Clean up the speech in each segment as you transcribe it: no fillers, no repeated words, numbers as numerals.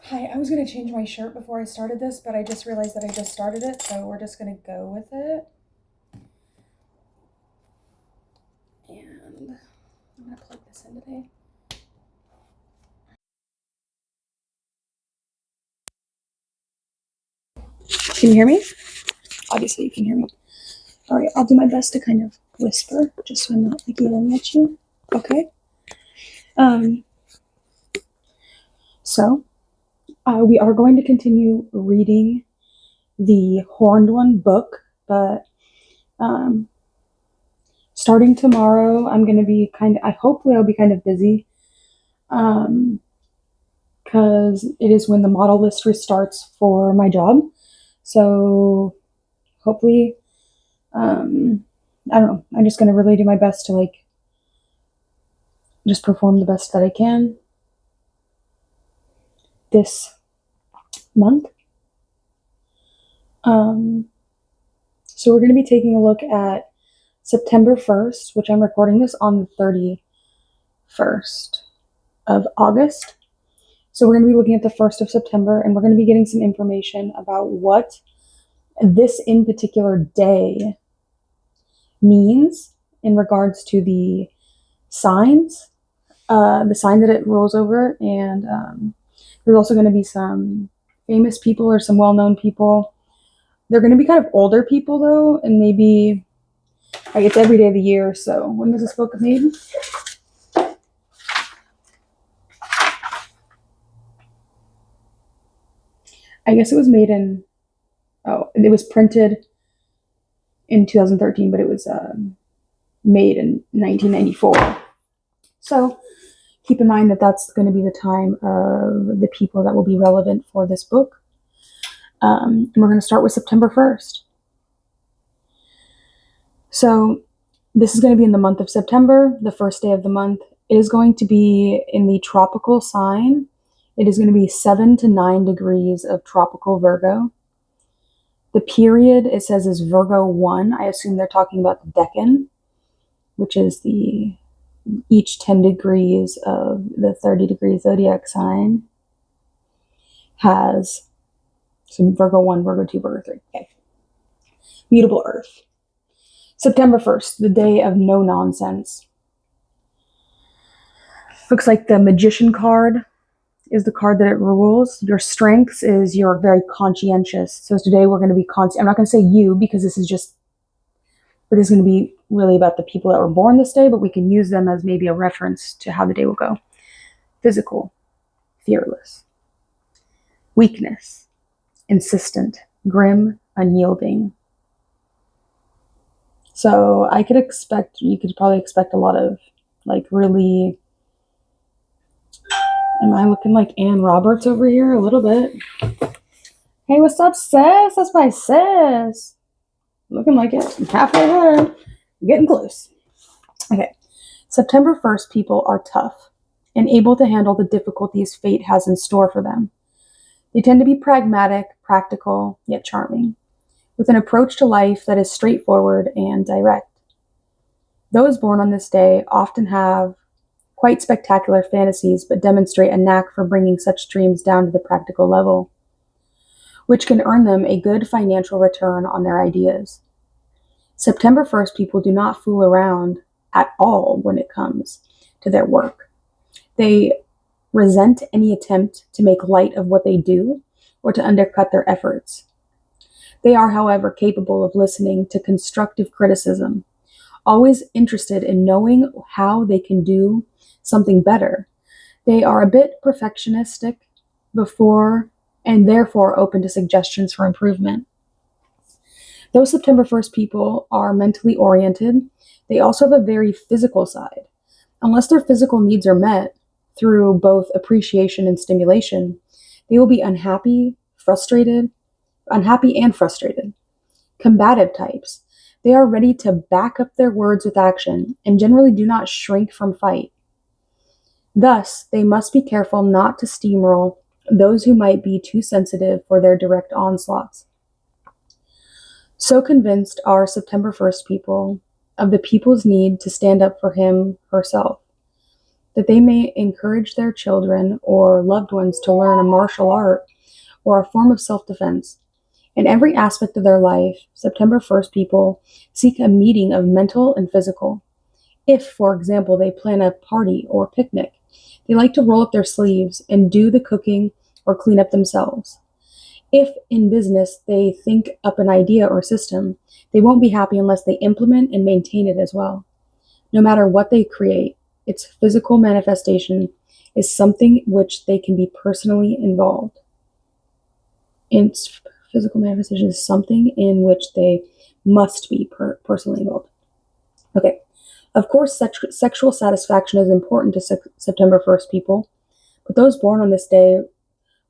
Hi, I was going to change my shirt before I started this, but I just realized that I just started it, so we're just going to go with it. And I'm going to plug this in today. Can you hear me? Obviously, you can hear me. All right, I'll do my best to kind of whisper, just so I'm not like yelling at you. Okay. Um. So, we are going to continue reading the Horned One book, but um, starting tomorrow, I'm going to be hopefully I'll be kind of busy. Because it is when the model list restarts for my job. So hopefully, I don't know. I'm just gonna really do my best to like just perform the best that I can this month. Um, so we're gonna be taking a look at September 1st, which I'm recording this on the 31st of August. So we're going to be looking at the 1st of September, and we're going to be getting some information about what this in particular day means in regards to the signs, the sign that it rules over, and there's also going to be some famous people or some well-known people. They're going to be kind of older people though, and maybe like it's every day of the year. So when was this book made? I guess it was made in. Oh, it was printed in 2013, but it was made in 1994. So keep in mind that that's going to be the time of the people that will be relevant for this book. And we're going to start with September 1st. So this is going to be in the month of September, the first day of the month. It is going to be in the tropical sign. It is going to be 7 to 9 degrees of tropical Virgo. The period, it says, is Virgo 1. I assume they're talking about the decan, which is the each 10 degrees of the 30-degree zodiac sign has some Virgo 1, Virgo 2, Virgo 3. Okay. Mutable Earth. September 1st, the day of no nonsense. Looks like the Magician card is the card that it rules. Your strengths is you're very conscientious. So today we're going to be I'm not going to say you because this is going to be really about the people that were born this day, but we can use them as maybe a reference to how the day will go. Physical, fearless. Weakness, insistent, grim, unyielding. So you could probably expect a lot of like really, am I looking like Ann Roberts over here? A little bit. Hey, what's up, sis? That's my sis. Looking like it. I'm halfway there. Getting close. Okay. September 1st people are tough and able to handle the difficulties fate has in store for them. They tend to be pragmatic, practical, yet charming, with an approach to life that is straightforward and direct. Those born on this day often have quite spectacular fantasies, but demonstrate a knack for bringing such dreams down to the practical level, which can earn them a good financial return on their ideas. September 1st people do not fool around at all when it comes to their work. They resent any attempt to make light of what they do or to undercut their efforts. They are, however, capable of listening to constructive criticism, always interested in knowing how they can do something better. They are a bit perfectionistic before and therefore open to suggestions for improvement. Though September 1st people are mentally oriented, they also have a very physical side. Unless their physical needs are met through both appreciation and stimulation, they will be unhappy and frustrated. Combative types. They are ready to back up their words with action and generally do not shrink from fight. Thus, they must be careful not to steamroll those who might be too sensitive for their direct onslaughts. So convinced are September 1st people of the people's need to stand up for him, herself. that they may encourage their children or loved ones to learn a martial art or a form of self defense. In every aspect of their life, September 1st people seek a meeting of mental and physical. If, for example, they plan a party or picnic, they like to roll up their sleeves and do the cooking or clean up themselves. If in business they think up an idea or system, they won't be happy unless they implement and maintain it as well. No matter what they create, its physical manifestation is something which they can be personally involved. Its physical manifestation is something in which they must be personally involved. Okay. Of course, sexual satisfaction is important to September 1st people, but those born on this day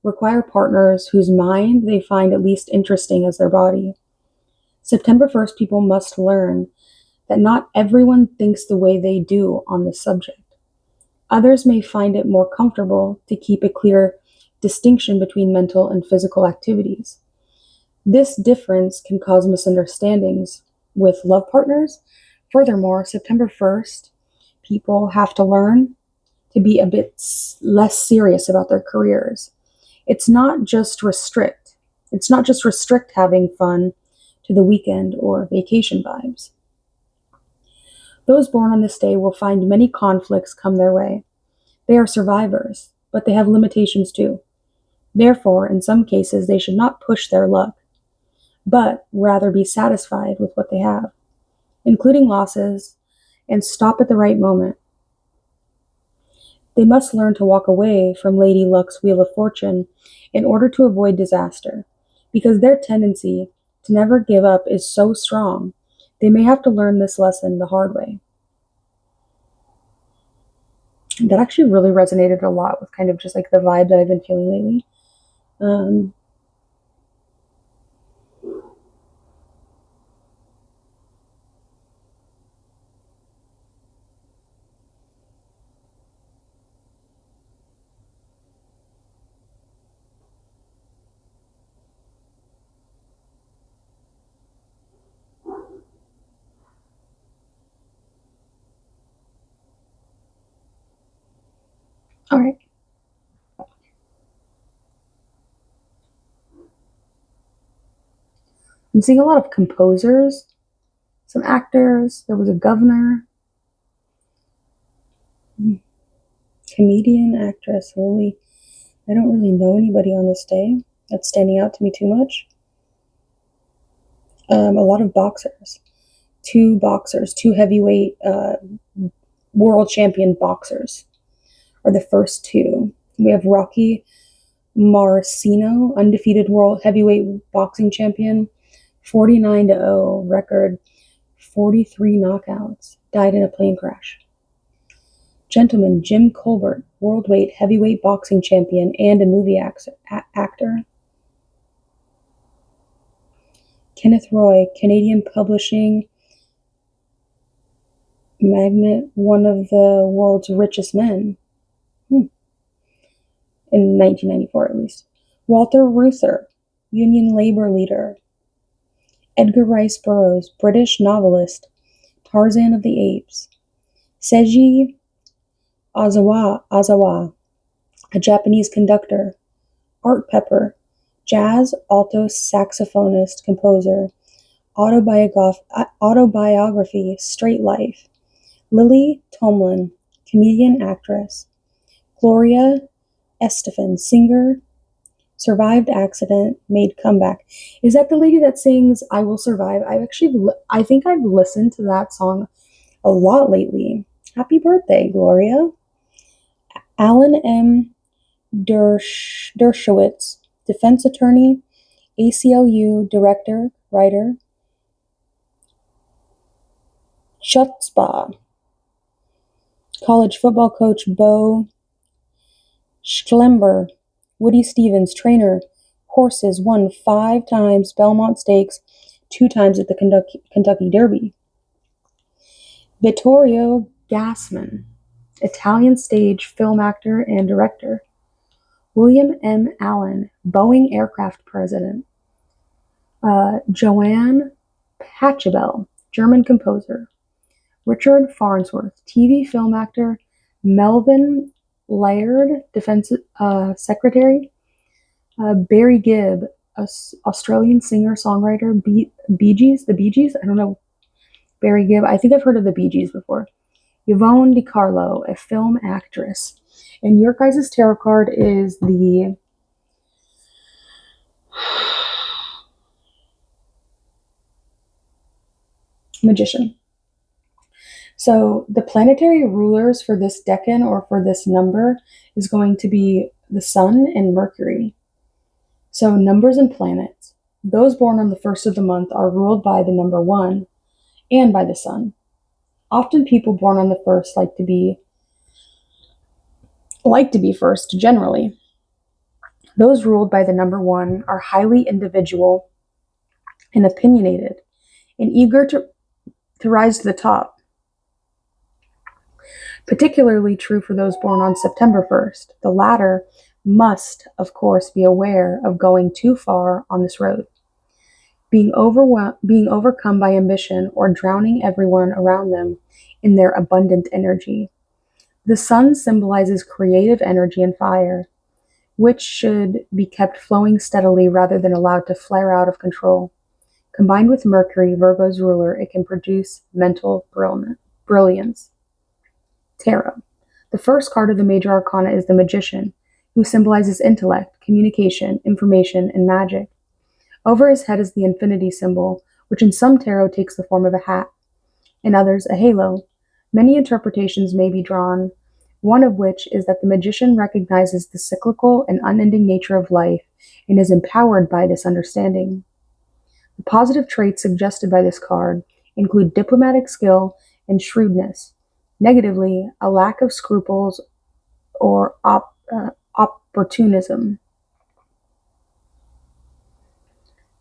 require partners whose mind they find at least interesting as their body. September 1st people must learn that not everyone thinks the way they do on this subject. Others may find it more comfortable to keep a clear distinction between mental and physical activities. This difference can cause misunderstandings with love partners. Furthermore, September 1st people have to learn to be a bit less serious about their careers. It's not just restrict. It's not just restrict having fun to the weekend or vacation vibes. Those born on this day will find many conflicts come their way. They are survivors, but they have limitations too. Therefore, in some cases, they should not push their luck, but rather be satisfied with what they have, including losses, and stop at the right moment. They must learn to walk away from Lady Luck's Wheel of Fortune in order to avoid disaster, because their tendency to never give up is so strong. They may have to learn this lesson the hard way. That actually really resonated a lot with kind of just like the vibe that I've been feeling lately. All right. I'm seeing a lot of composers, some actors. There was a governor, comedian, actress. Holy, I don't really know anybody on this day that's standing out to me too much. A lot of boxers. Two heavyweight world champion boxers are the first two. We have Rocky Marciano, undefeated world heavyweight boxing champion, 49-0 record, 43 knockouts, died in a plane crash. Gentleman Jim Colbert, worldweight heavyweight boxing champion and a movie actor. Kenneth Roy, Canadian publishing magnate, one of the world's richest men. In 1994 at least. Walter Reuther, Union labor leader. Edgar Rice Burroughs, British novelist, Tarzan of the Apes. Seiji Ozawa, a Japanese conductor. Art Pepper, jazz alto saxophonist, composer. Autobiography, Straight Life. Lily Tomlin, comedian, actress. Gloria Estefan, singer, survived accident, made comeback. Is that the lady that sings "I Will Survive"? I think I've listened to that song a lot lately. Happy birthday, Gloria. Alan M. Dershowitz, defense attorney, ACLU director, writer. Chutzpah, college football coach Bo Schlember. Woody Stevens, trainer, horses, won 5 times Belmont Stakes, 2 times at the Kentucky Derby. Vittorio Gassman, Italian stage, film actor, and director. William M. Allen, Boeing aircraft president. Joanne Pachelbel, German composer. Richard Farnsworth, TV film actor, Melvin Laird, Defense Secretary. Barry Gibb, Australian singer-songwriter, Bee Gees, the Bee Gees? I don't know. Barry Gibb. I think I've heard of the Bee Gees before. Yvonne DiCarlo, a film actress. And your guys' tarot card is the Magician. So the planetary rulers for this decan or for this number is going to be the Sun and Mercury. So numbers and planets. Those born on the first of the month are ruled by the number 1 and by the Sun. Often people born on the first like to be first generally. Those ruled by the number 1 are highly individual and opinionated and eager to rise to the top. Particularly true for those born on September 1st. The latter must, of course, be aware of going too far on this road, being overcome by ambition or drowning everyone around them in their abundant energy. The sun symbolizes creative energy and fire, which should be kept flowing steadily rather than allowed to flare out of control. Combined with Mercury, Virgo's ruler, it can produce mental brilliance. Tarot. The first card of the major arcana is the Magician, who symbolizes intellect, communication, information, and magic. Over his head is the infinity symbol, which in some tarot takes the form of a hat, in others a halo. Many interpretations may be drawn, one of which is that the Magician recognizes the cyclical and unending nature of life and is empowered by this understanding. The positive traits suggested by this card include diplomatic skill and shrewdness. Negatively, a lack of scruples or opportunism.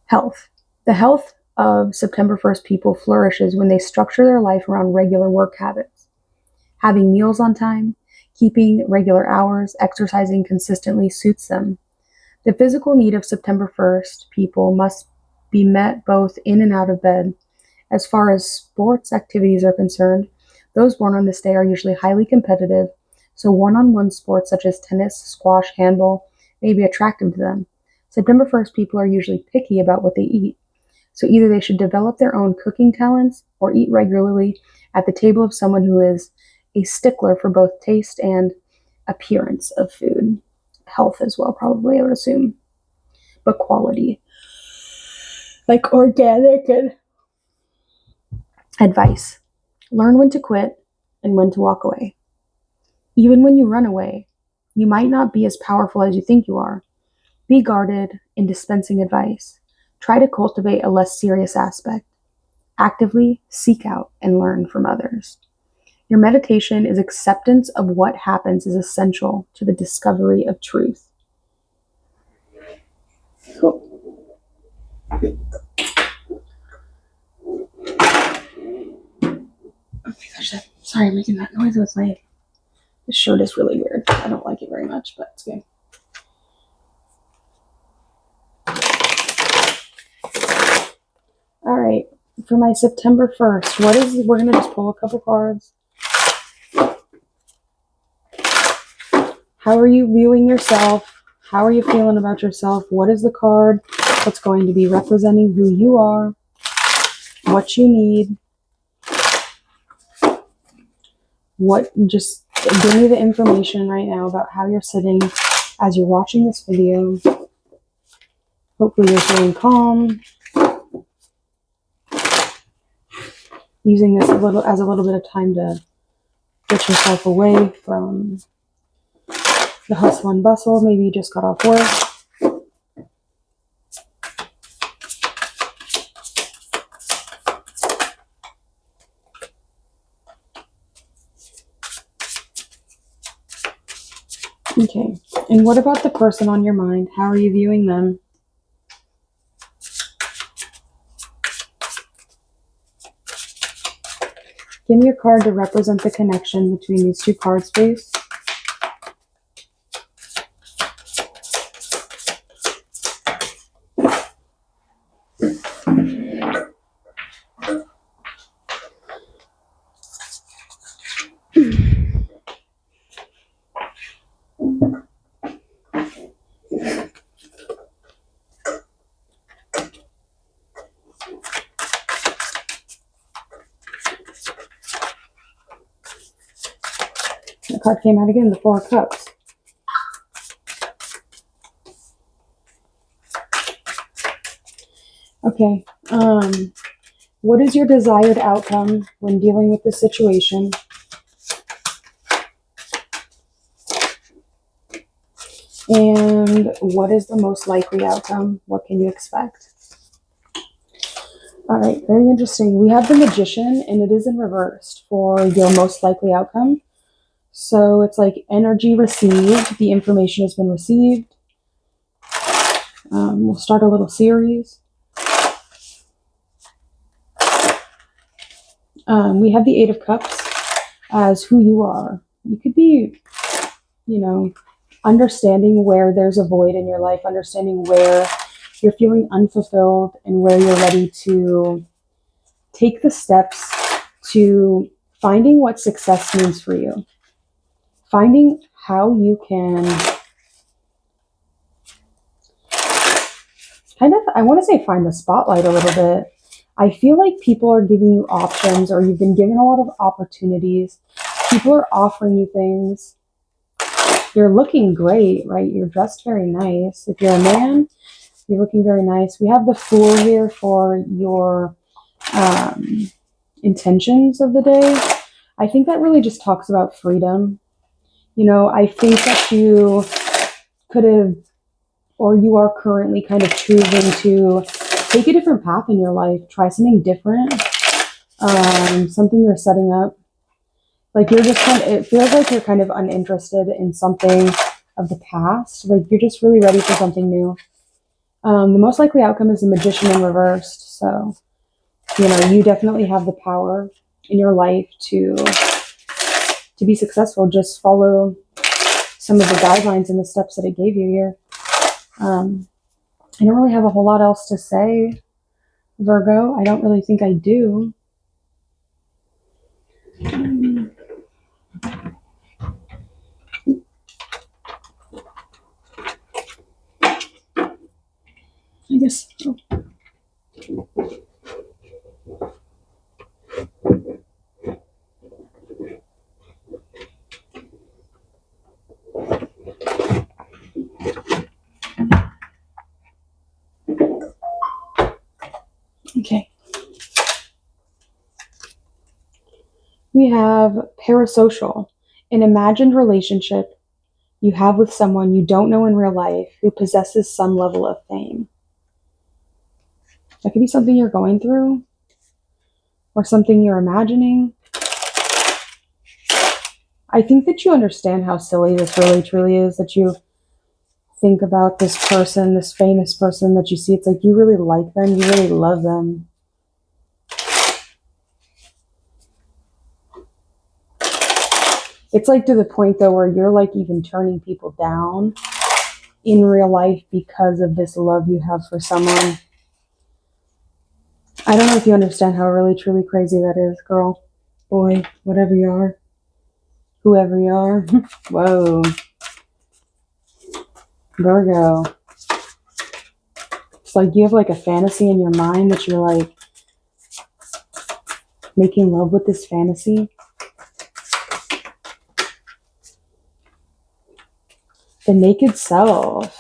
Health. The health of September 1st people flourishes when they structure their life around regular work habits. Having meals on time, keeping regular hours, exercising consistently suits them. The physical need of September 1st people must be met both in and out of bed. As far as sports activities are concerned, those born on this day are usually highly competitive, so one-on-one sports such as tennis, squash, handball may be attractive to them. September 1st people are usually picky about what they eat, so either they should develop their own cooking talents or eat regularly at the table of someone who is a stickler for both taste and appearance of food. Health as well, probably, I would assume, but quality. Like organic and advice. Learn when to quit and when to walk away. Even when you run away, you might not be as powerful as you think you are. Be guarded in dispensing advice. Try to cultivate a less serious aspect. Actively seek out and learn from others. Your meditation is acceptance of what happens is essential to the discovery of truth. Cool. Oh my gosh, sorry, I'm making that noise with my... This shirt is really weird. I don't like it very much, but it's good. All right, for my September 1st, we're going to just pull a couple cards. How are you viewing yourself? How are you feeling about yourself? What is the card that's going to be representing who you are, what you need? Just give me the information right now about how you're sitting as you're watching this video. Hopefully you're feeling calm. Using this as a little bit of time to get yourself away from the hustle and bustle. Maybe you just got off work. Okay, and what about the person on your mind? How are you viewing them? Give me a card to represent the connection between these two cards, please. card came out again, the Four of Cups. Okay. What is your desired outcome when dealing with this situation? And what is the most likely outcome? What can you expect? All right, very interesting. We have the Magician, and it is in reversed for your most likely outcome. So it's like energy received. The information has been received. We'll start a little series. We have the Eight of Cups as who you are. You could be, understanding where there's a void in your life, understanding where you're feeling unfulfilled and where you're ready to take the steps to finding what success means for you. Finding how you can I want to say find the spotlight a little bit. I feel like people are giving you options, or you've been given a lot of opportunities. People are offering you things. You're looking great, right? You're dressed very nice. If you're a man, you're looking very nice. We have the Fool here for your intentions of the day. I think that really just talks about freedom. I think that you could have, or you are currently kind of choosing to take a different path in your life, try something different, something you're setting up. Like you're just it feels like you're kind of uninterested in something of the past. Like you're just really ready for something new. The most likely outcome is the Magician in reversed. So, you definitely have the power in your life to be successful. Just follow some of the guidelines and the steps that it gave you here. I don't really have a whole lot else to say, Virgo. I don't really think I do. I guess so. Okay. We have parasocial, an imagined relationship you have with someone you don't know in real life who possesses some level of fame. That could be something you're going through or something you're imagining. I think that you understand how silly this really truly is, that you think about this person, this famous person that you see. It's like you really like them, you really love them. It's like to the point though where you're like even turning people down in real life because of this love you have for someone. I don't know if you understand how really truly crazy that is, girl, boy, whatever you are, whoever you are. Whoa. Virgo. It's like you have like a fantasy in your mind that you're like making love with this fantasy. The naked self.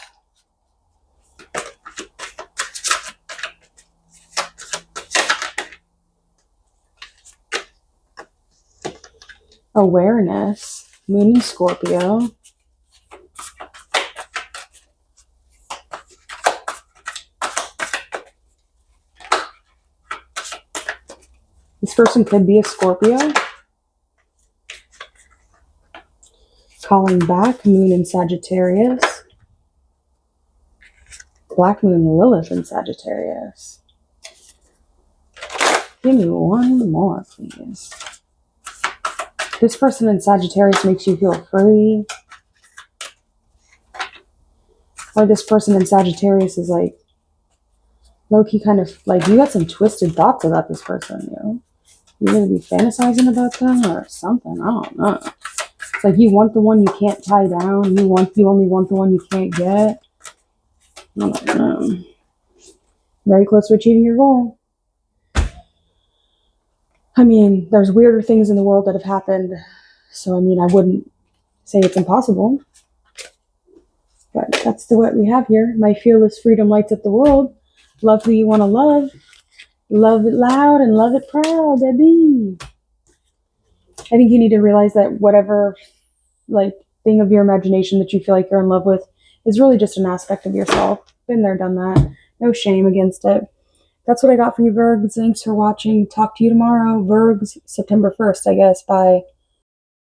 Awareness. Moon and Scorpio. This person could be a Scorpio. Calling back, Moon in Sagittarius. Black Moon, Lilith in Sagittarius. Give me one more, please. This person in Sagittarius makes you feel free. Or this person in Sagittarius is like, low-key kind of, like, you got some twisted thoughts about this person, You're going to be fantasizing about them or something. I don't know. It's like you want the one you can't tie down. You only want the one you can't get. I don't know. Very close to achieving your goal. I mean, there's weirder things in the world that have happened. So, I mean, I wouldn't say it's impossible. But that's what we have here. My fearless freedom lights up the world. Love who you want to love. Love it loud and love it proud, baby. I think you need to realize that whatever like thing of your imagination that you feel like you're in love with is really just an aspect of yourself. Been there, done that. No shame against it. That's what I got for you, Virgs. Thanks for watching. Talk to you tomorrow. Virgs, September 1st, I guess. Bye.